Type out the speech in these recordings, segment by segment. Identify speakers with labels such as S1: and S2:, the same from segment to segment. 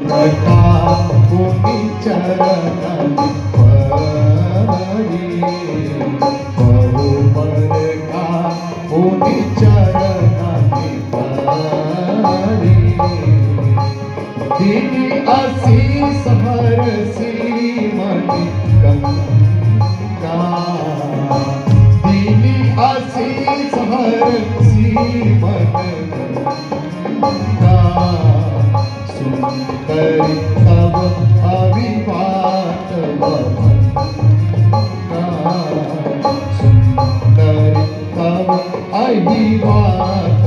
S1: प्रताप मुनि चरण परी, बहु प्रताप मुनि चरण परी, दीनी आशीष हरसी मणि गंगा, दीनी आशीष हरसी मणि गंगा, सुंदरी तब अभिवात वंदना, सुंदरी तब अभिवात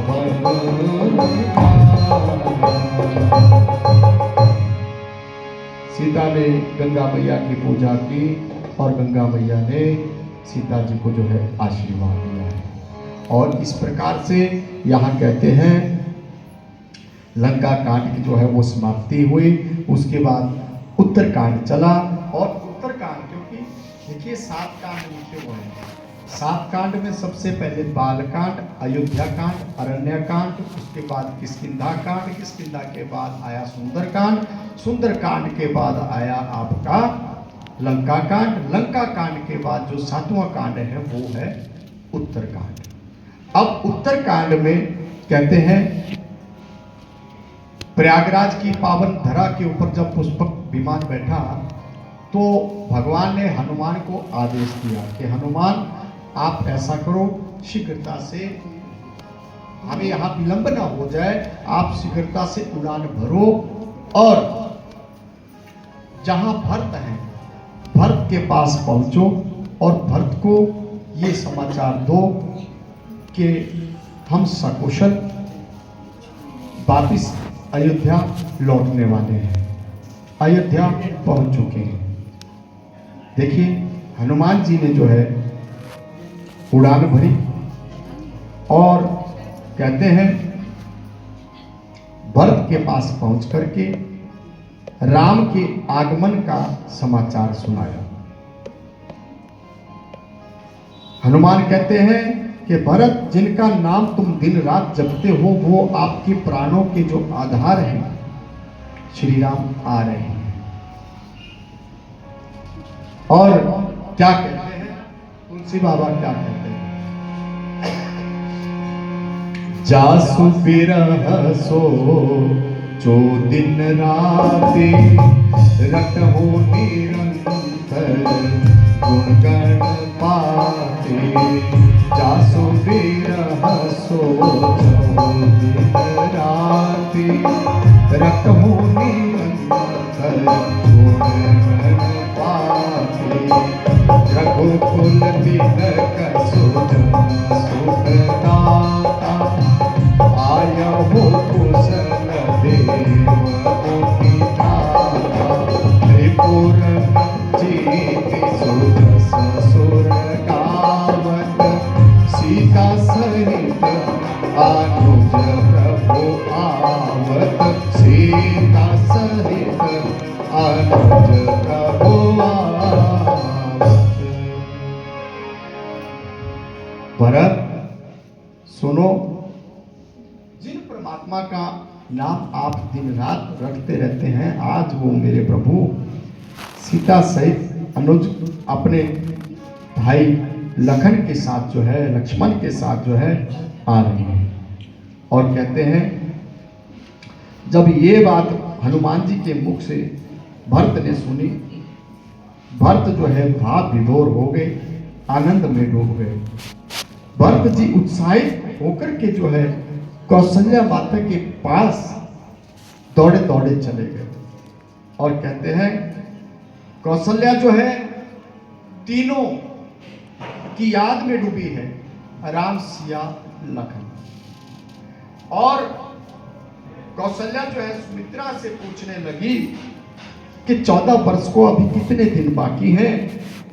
S1: वंदना। सीता ने गंगा मैया की पूजा की और गंगा मैया ने सीता जी को जो है आशीर्वाद दिया है। और इस प्रकार से यहाँ कहते हैं लंका कांड की जो है वो समाप्ति हुई। उसके बाद उत्तरकांड चला और उत्तरकांड क्योंकि देखिए 7 कांड लिखे हुए हैं। 7 कांड में सबसे पहले बालकांड, अयोध्या कांड, अरण्य कांड, उसके बाद किष्किंधा कांड, किष्किंधा के बाद आया सुंदरकांड, सुंदरकांड के बाद आया आपका लंका कांड, लंका कांड के बाद जो 7वां कांड है वो है उत्तरकांड। अब उत्तरकांड में कहते हैं प्रयागराज की पावन धरा के ऊपर जब पुष्पक विमान बैठा तो भगवान ने हनुमान को आदेश दिया कि हनुमान आप ऐसा करो, शीघ्रता से हमें यहाँ विलंब ना हो जाए, आप शीघ्रता से उड़ान भरो और जहां भरत हैं भरत के पास पहुंचो और भरत को ये समाचार दो कि हम सकुशल वापिस अयोध्या लौटने वाले हैं, अयोध्या पहुंच चुके हैं। देखिए हनुमान जी ने जो है उड़ान भरी और कहते हैं भरत के पास पहुंच करके राम के आगमन का समाचार सुनाया। हनुमान कहते हैं कि भरत जिनका नाम तुम दिन रात जपते हो वो आपके प्राणों के जो आधार हैं श्री राम आ रहे हैं। और क्या कहते हैं तुलसी बाबा, क्या कहते हैं, जासु बिरह सो जो दिन राति रटहु निरंतर गुणगण पाते, जासु बिरह सो जो दिन राति रटहु निरंतर गुणगण पाते, रघुकुल तिलक सुजन सुखदाता आया हो कुशल देव त्रिपुर जीत सुजस सुर गावत, सीता सहित अनुज प्रभु आवत, सीता सहित अनुज प्रभु आवत। भरत सुनो, जिन परमात्मा का नाम आप दिन रात रटते रहते हैं, आज वो मेरे प्रभु सीता सहित अनुज अपने भाई लखन के साथ जो है, लक्ष्मण के साथ जो है आ रहे हैं। और कहते हैं जब ये बात हनुमान जी के मुख से भरत ने सुनी, भरत जो है भाव विभोर हो गए, आनंद में डूब गए। भरत जी उत्साहित होकर के जो है कौशल्या माता के पास दौड़े दौड़े चले गए और कहते हैं कौशल्या जो है तीनों की याद में डूबी है, राम सिया लखन। और कौशल्या जो है सुमित्रा से पूछने लगी कि 14 वर्ष को अभी कितने दिन बाकी हैं,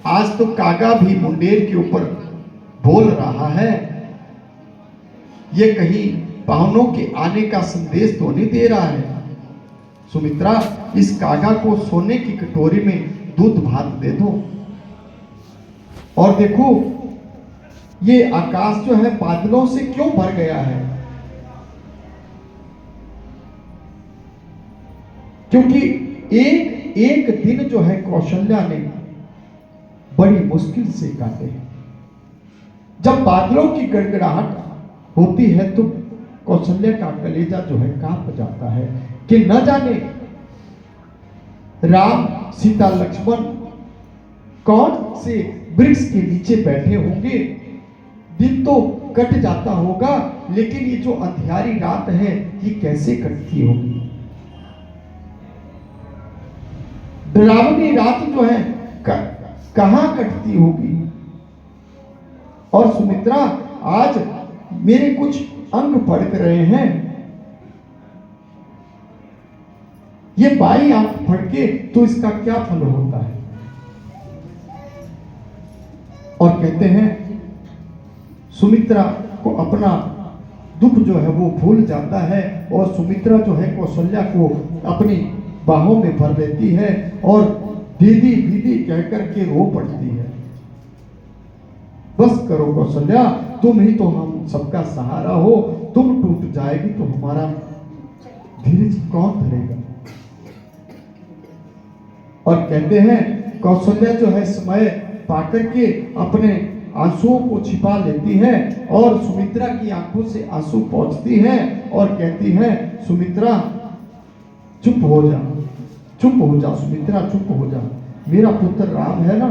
S1: आज तो कागा भी मुंडेर के ऊपर बोल रहा है, ये कहीं पाहुनों के आने का संदेश तो नहीं दे रहा है। सुमित्रा, इस कागा को सोने की कटोरी में दूध भात दे दो। और देखो ये आकाश जो है बादलों से क्यों भर गया है। क्योंकि एक एक दिन जो है कौशल्या ने बड़ी मुश्किल से काटे। जब बादलों की गड़गड़ाहट होती है तो कौशल्या का कलेजा जो है कांप जाता है कि न जाने राम सीता लक्ष्मण कौन से वृक्ष के नीचे बैठे होंगे। दिन तो कट जाता होगा, लेकिन ये जो अंधियारी रात है ये कैसे कटती होगी। डरावनी रात जो है कहां कटती होगी। और सुमित्रा, आज मेरे कुछ अंग फड़क रहे हैं, ये बाई आंख फड़के तो इसका क्या फल होता है। और कहते हैं सुमित्रा को अपना दुख जो है वो भूल जाता है और सुमित्रा जो है कौशल्या को अपनी बाहों में भर लेती है और दीदी दीदी कहकर के रो पड़ती है। बस करो कौशल्या, तुम ही तो हम सबका सहारा हो, तुम टूट जाएगी तो हमारा धीरज कौन धरेगा। और कहते हैं कौशल्या जो है समय पाकर के अपने आंसुओं को छिपा लेती है और सुमित्रा की आंखों से आंसू पहुंचती है और कहती है सुमित्रा चुप हो जा, चुप हो जा सुमित्रा, चुप हो जा। मेरा पुत्र राम है ना,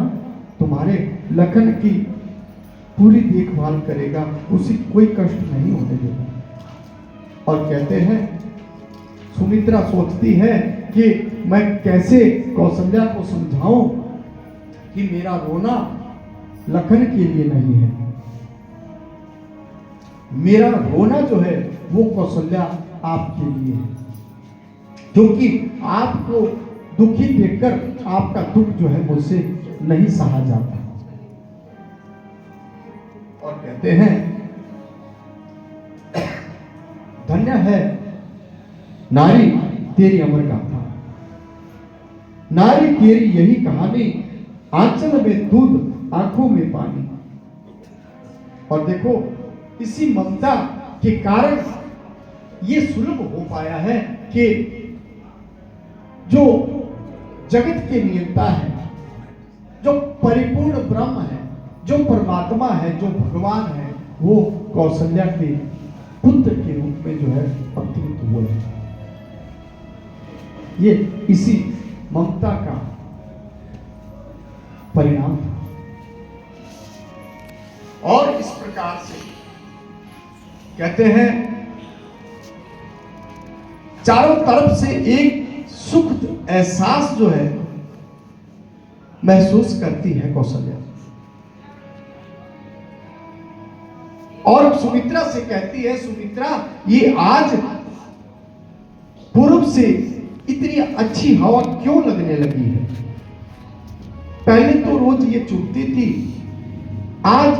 S1: तुम्हारे लखन की पूरी देखभाल करेगा, उसे कोई कष्ट नहीं होने देगा। और कहते हैं सुमित्रा सोचती है कि मैं कैसे कौशल्या को समझाऊं कि मेरा रोना लखन के लिए नहीं है, मेरा रोना जो है वो कौशल्या आपके लिए है, क्योंकि आपको दुखी देखकर आपका दुख जो है मुझसे नहीं सहा जाता। और कहते हैं धन्य है नारी तेरी अमर गाथा, नारी तेरी यही कहानी, आंचल में दूध आंखों में पानी। और देखो इसी ममता के कारण ये सुलभ हो पाया है कि जो जगत के नियंता है, जो परिपूर्ण ब्रह्म है, जो परमात्मा है, जो भगवान है, वो कौशल्या के पुत्र के रूप में जो है अवतरित हुए हैं। ये इसी ममता का परिणाम था। और इस प्रकार से कहते हैं चारों तरफ से एक सुख एहसास जो है महसूस करती है कौशल्या और सुमित्रा से कहती है सुमित्रा, ये आज पूर्व से इतनी अच्छी हवा क्यों लगने लगी है। पहले तो रोज ये चुभती थी, आज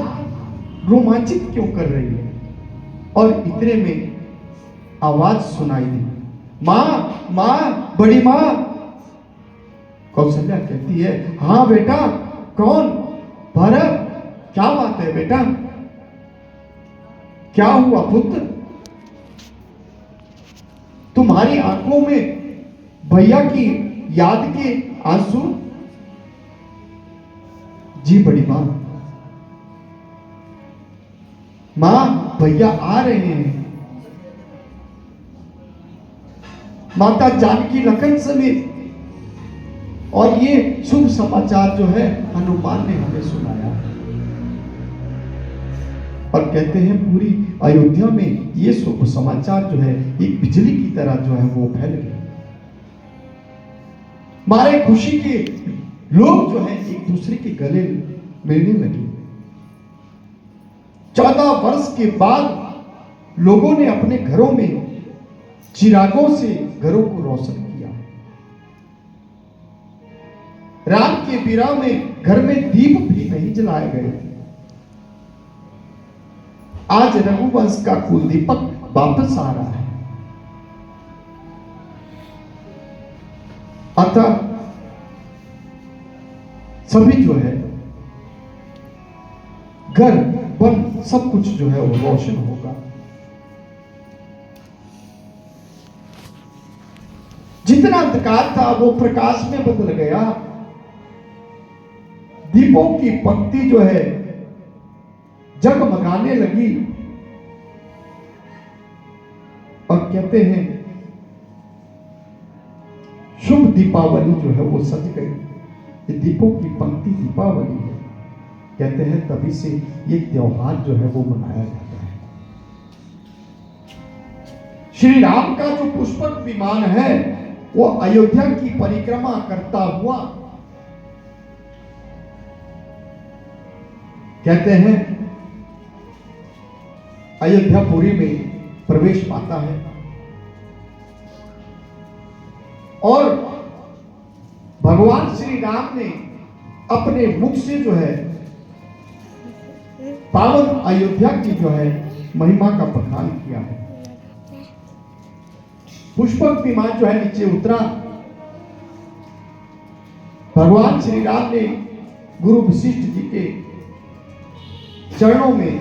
S1: रोमांचित क्यों कर रही है। और इतने में आवाज सुनाई दी, माँ माँ, बड़ी माँ। कौशल्या कहती है हाँ बेटा, कौन? भरत, क्या बात है बेटा, क्या हुआ पुत्र? तुम्हारी आंखों में भैया की याद के आंसू? जी बड़ी मां, मां भैया आ रहे हैं। माता जानकी लखन समेत, और ये शुभ समाचार जो है हनुमान ने हमें सुनाया। और कहते हैं पूरी अयोध्या में ये शुभ समाचार जो है एक बिजली की तरह जो है वो फैल गया। मारे खुशी के लोग जो है एक दूसरे के गले मिलने लगे। 14 वर्ष के बाद लोगों ने अपने घरों में चिरागों से घरों को रोशन किया। राम के विरह में घर में दीप भी नहीं जलाए गए थे। आज रघुवंश का कुल दीपक वापस आ रहा है। अतः सभी जो है घर वन सब कुछ जो है वो रोशन होगा। जितना अंधकार था वो प्रकाश में बदल गया। दीपों की पंक्ति जो है जगमगाने लगी और कहते हैं शुभ दीपावली जो है वो सज गई। ये दीपों की पंक्ति दीपावली है। कहते हैं तभी से ये त्योहार जो है वो मनाया जाता है। श्री राम का जो पुष्पक विमान है वो अयोध्या की परिक्रमा करता हुआ कहते हैं अयोध्यापुरी में प्रवेश पाता है और भगवान श्री राम ने अपने मुख से जो है पावन अयोध्या की जो है महिमा का बखान किया है। पुष्पक विमान जो है नीचे उतरा। भगवान श्री राम ने गुरु वशिष्ठ जी के चरणों में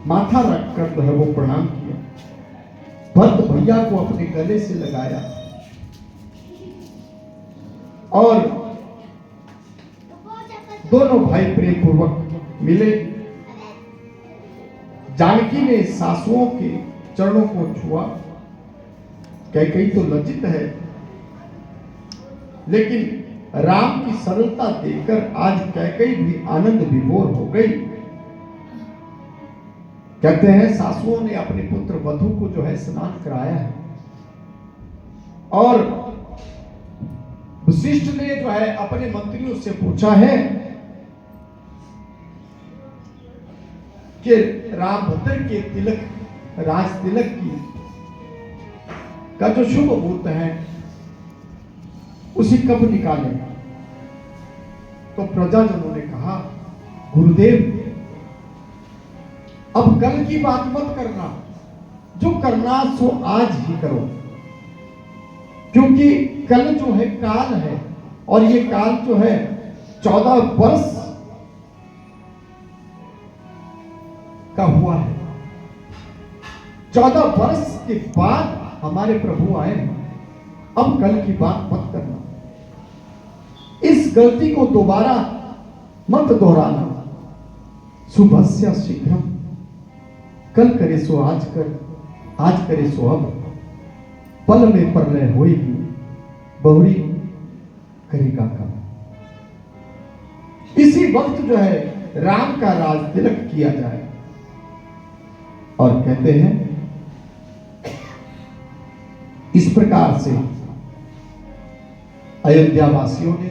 S1: माथा रखकर जो है वो प्रणाम किया। भक्त भैया को अपने गले से लगाया और दोनों भाई प्रेम पूर्वक मिले। जानकी ने सासुओं के चरणों को छुआ। कैकेयी तो लज्जित है, लेकिन राम की सरलता देखकर आज कैकेयी भी आनंद विभोर हो गई। कहते हैं सासुओं ने अपने पुत्र वधु को जो है स्नान कराया है और वशिष्ठ ने जो है अपने मंत्रियों से पूछा है कि रामभद्र के तिलक, राज तिलक की का जो शुभ मुहूर्त है उसी कब निकालें। तो प्रजाजनों ने कहा गुरुदेव अब कल की बात मत करना, जो करना सो आज ही करो, क्योंकि कल जो है काल है और ये काल जो है 14 वर्ष का हुआ है। 14 वर्ष के बाद हमारे प्रभु आए। अब कल की बात मत करना, इस गलती को दोबारा मत दोहराना। शुभस्य शीघ्रम, कल करे सो आज कर, आज करे सो अब, पल में प्रलय होएगी, बहुरी करेगा काम। इसी वक्त जो है राम का राज तिलक किया जाए। और कहते हैं इस प्रकार से अयोध्या वासियों ने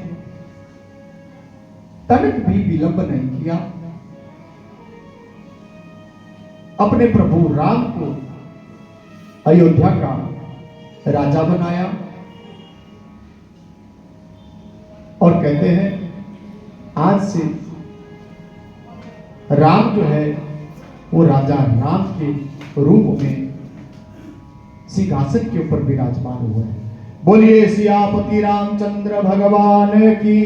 S1: तनिक भी विलंब नहीं किया, अपने प्रभु राम को अयोध्या का राजा बनाया। और कहते हैं आज से राम जो है वो राजा राम के रूप में सिंहासन के ऊपर विराजमान हुए हैं। बोलिए सियापति रामचंद्र भगवान की।